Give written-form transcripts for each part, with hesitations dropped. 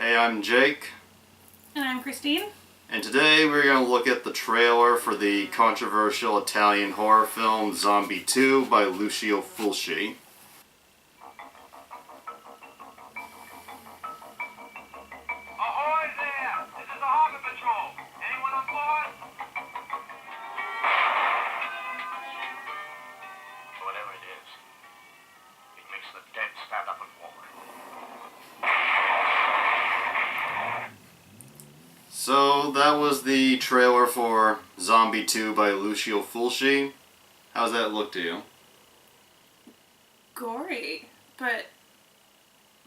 Hey, I'm Jake. And I'm Christine. And today we're going to look at the trailer for the controversial Italian horror film Zombie 2 by Lucio Fulci. Ahoy there! This is the Harbor Patrol. Anyone on board? Whatever it is, it makes the dead stand up and walk. So that was the trailer for Zombie 2 by Lucio Fulci. How's that look to you? Gory, but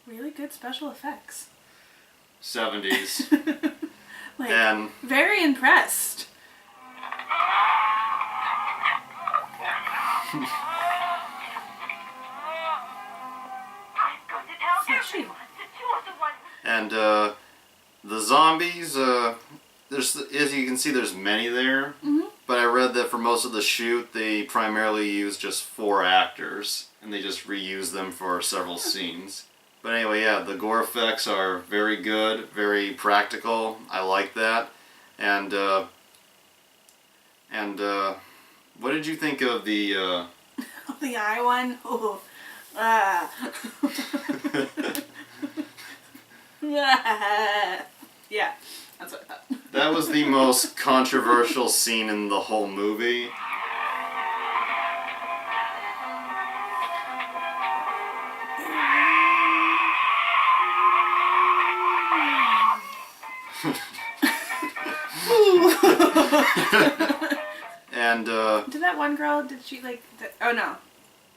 really good special effects. 70s. Like, And very impressed. I'm going to tell Fleshy. everyone that you are the one. And the zombies, there's, as you can see, there's many there. Mm-hmm. But I read that for most of the shoot, they primarily use just 4 actors, and they just reuse them for several scenes. But anyway, yeah, the gore effects are very good, very practical. I like that. And what did you think of the? The eye one. Oh. Yeah, that's what I thought. That was the most controversial scene in the whole movie. And Did that one girl? Did she like? Oh no,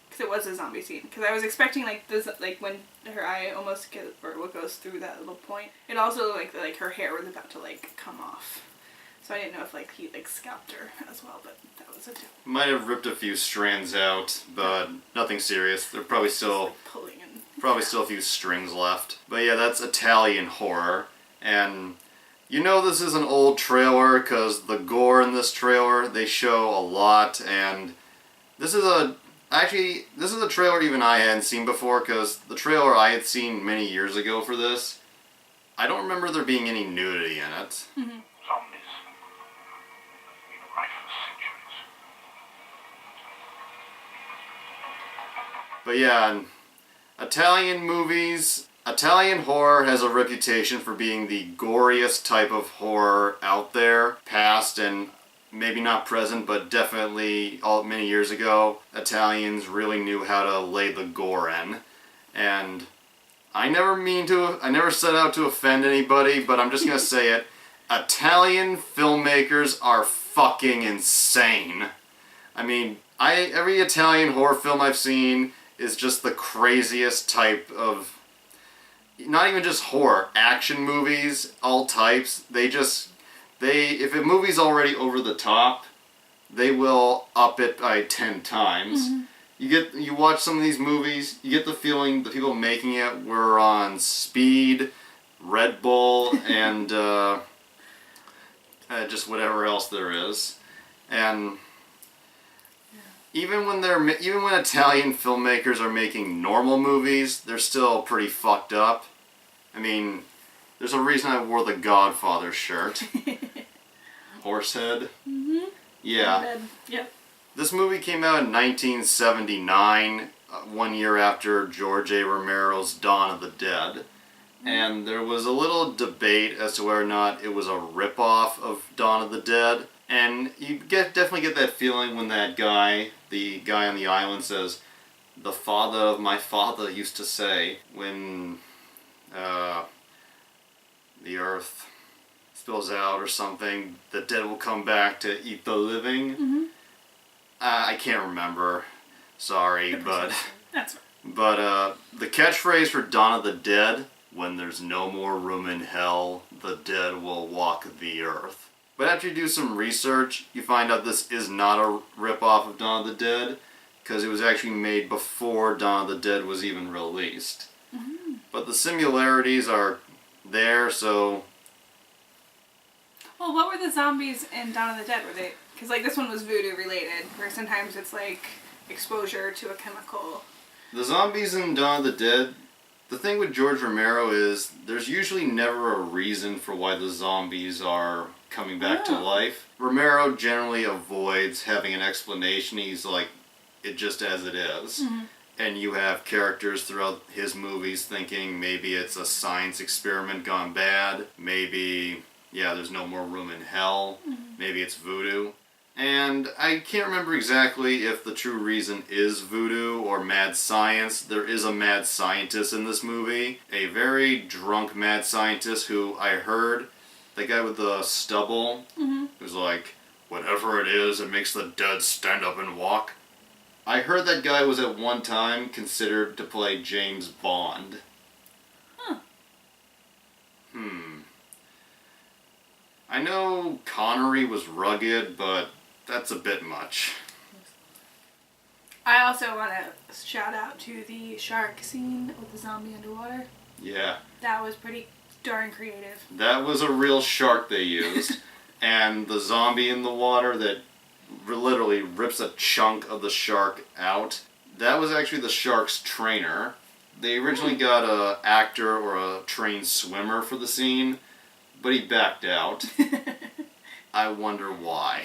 because it was a zombie scene. Because I was expecting like this, like when her eye almost or what goes through that little point. It also like her hair was about to like come off. So I didn't know if like he like scalped her as well, but that was a joke. might have ripped a few strands out, but nothing serious. They're probably still Like pulling and a few strings left. But yeah, that's Italian horror, and you know this is an old trailer because the gore in this trailer, they show a lot, and this is a trailer even I hadn't seen before, because the trailer I had seen many years ago for this, I don't remember there being any nudity in it. Zombies. They've been right for centuries. But yeah, and Italian horror has a reputation for being the goriest type of horror out there, past and maybe not present, but definitely many years ago, Italians really knew how to lay the gore in. And I never set out to offend anybody, but I'm just gonna say it. Italian filmmakers are fucking insane. I mean, every Italian horror film I've seen is just the craziest type of, not even just horror, action movies, all types. If a movie's already over the top, they will up it by 10 times. Mm-hmm. You watch some of these movies, you get the feeling the people making it were on speed, Red Bull, and just whatever else there is. And even when Italian filmmakers are making normal movies, they're still pretty fucked up. I mean, there's a reason I wore the Godfather shirt. Horsehead. Mm-hmm. Yeah. Yep. This movie came out in 1979, 1 year after George A. Romero's Dawn of the Dead. And there was a little debate as to whether or not it was a ripoff of Dawn of the Dead. And you definitely get that feeling when the guy on the island says, "The father of my father used to say, when the earth spills out or something, the dead will come back to eat the living." Mm-hmm. I can't remember. Sorry, but That's right. But the catchphrase for Dawn of the Dead, "When there's no more room in hell, the dead will walk the earth." But after you do some research, you find out this is not a rip-off of Dawn of the Dead, because it was actually made before Dawn of the Dead was even released. Mm-hmm. But the similarities are there, so... Well, what were the zombies in Dawn of the Dead? Were they... Because, like, this one was voodoo related, where sometimes it's, like, exposure to a chemical. The zombies in Dawn of the Dead, The thing with George Romero is there's usually never a reason for why the zombies are coming back to life. Romero generally avoids having an explanation. He's like, it just as it is. And you have characters throughout his movies thinking maybe it's a science experiment gone bad. Maybe, there's no more room in hell. Maybe it's voodoo. And I can't remember exactly if the true reason is voodoo or mad science. There is a mad scientist in this movie. A very drunk mad scientist who I heard, the guy with the stubble, who's like, whatever it is, it makes the dead stand up and walk. I heard that guy was at one time considered to play James Bond. I know Connery was rugged, but that's a bit much. I also want to shout out to the shark scene with the zombie underwater. Yeah. That was pretty darn creative. That was a real shark they used. And the zombie in the water that literally rips a chunk of the shark out. That was actually the shark's trainer. They originally got an actor or a trained swimmer for the scene, but he backed out. I wonder why.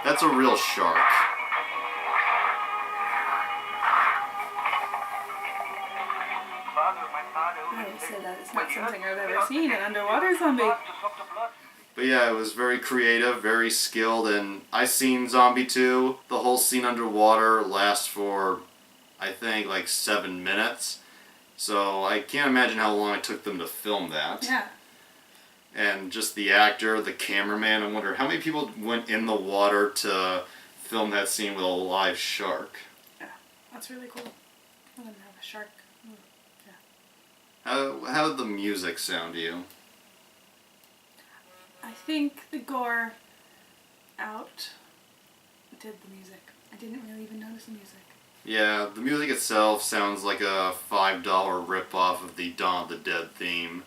That's a real shark. I would say that is not something I've ever seen, an underwater zombie. But yeah, it was very creative, very skilled, and I seen Zombie 2. The whole scene underwater lasts for, I think, like 7 minutes. So I can't imagine how long it took them to film that. Yeah. And just the actor, the cameraman, I wonder how many people went in the water to film that scene with a live shark. Yeah, that's really cool. I'm gonna have a shark. How did the music sound to you? I think the gore out did the music. I didn't really even notice the music. Yeah, the music itself sounds like a $5 rip-off of the Dawn of the Dead theme.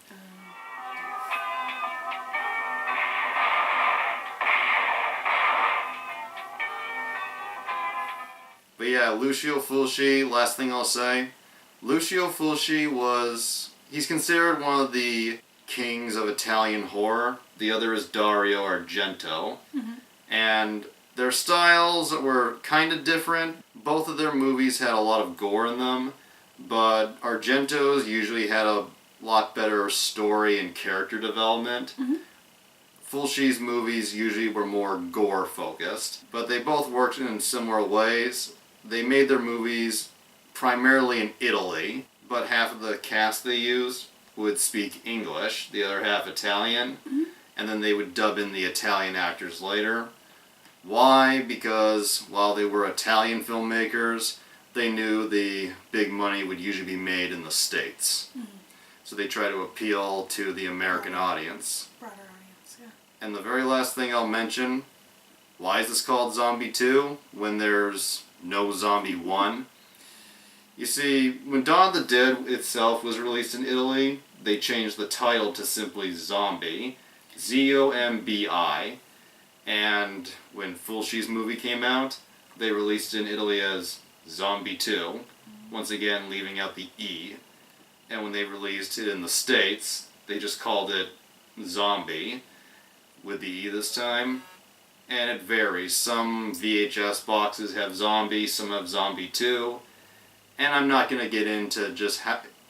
But yeah, Lucio Fulci, last thing I'll say. Lucio Fulci he's considered one of the kings of Italian horror. The other is Dario Argento. And their styles were kind of different. Both of their movies had a lot of gore in them, but Argento's usually had a lot better story and character development. Fulci's movies usually were more gore focused, but they both worked in similar ways. They made their movies primarily in Italy, but half of the cast they used would speak English, the other half Italian, and then they would dub in the Italian actors later. Why? Because while they were Italian filmmakers, they knew the big money would usually be made in the States. So they try to appeal to the American audience. Broader audience, yeah. And the very last thing I'll mention, why is this called Zombie 2 when there's no Zombie 1? You see, when Dawn of the Dead itself was released in Italy, they changed the title to simply Zombie, Z-O-M-B-I, and when Fulci's movie came out, they released it in Italy as Zombie 2, once again leaving out the E, and when they released it in the States, they just called it Zombie, with the E this time, and it varies. Some VHS boxes have Zombie, some have Zombie 2, and I'm not going to get into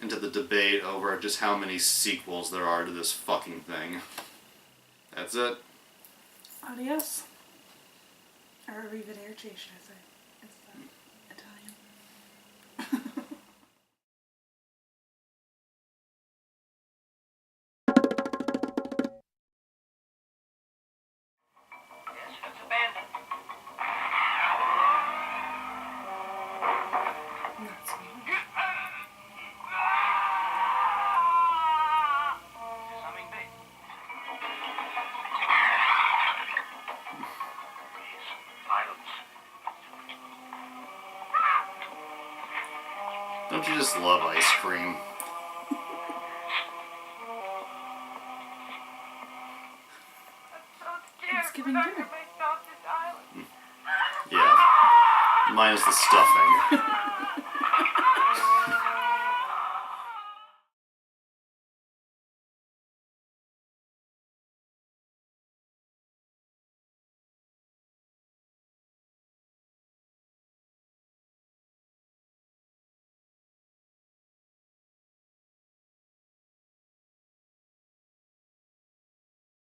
into the debate over just how many sequels there are to this fucking thing. That's it. Adios. Or arrivederci, should I say. It's Italian. Yes, it's abandoned. Not so much. Something big. Violence. Don't you just love ice cream? So scared. Thanksgiving dinner. Yeah. Minus the stuffing.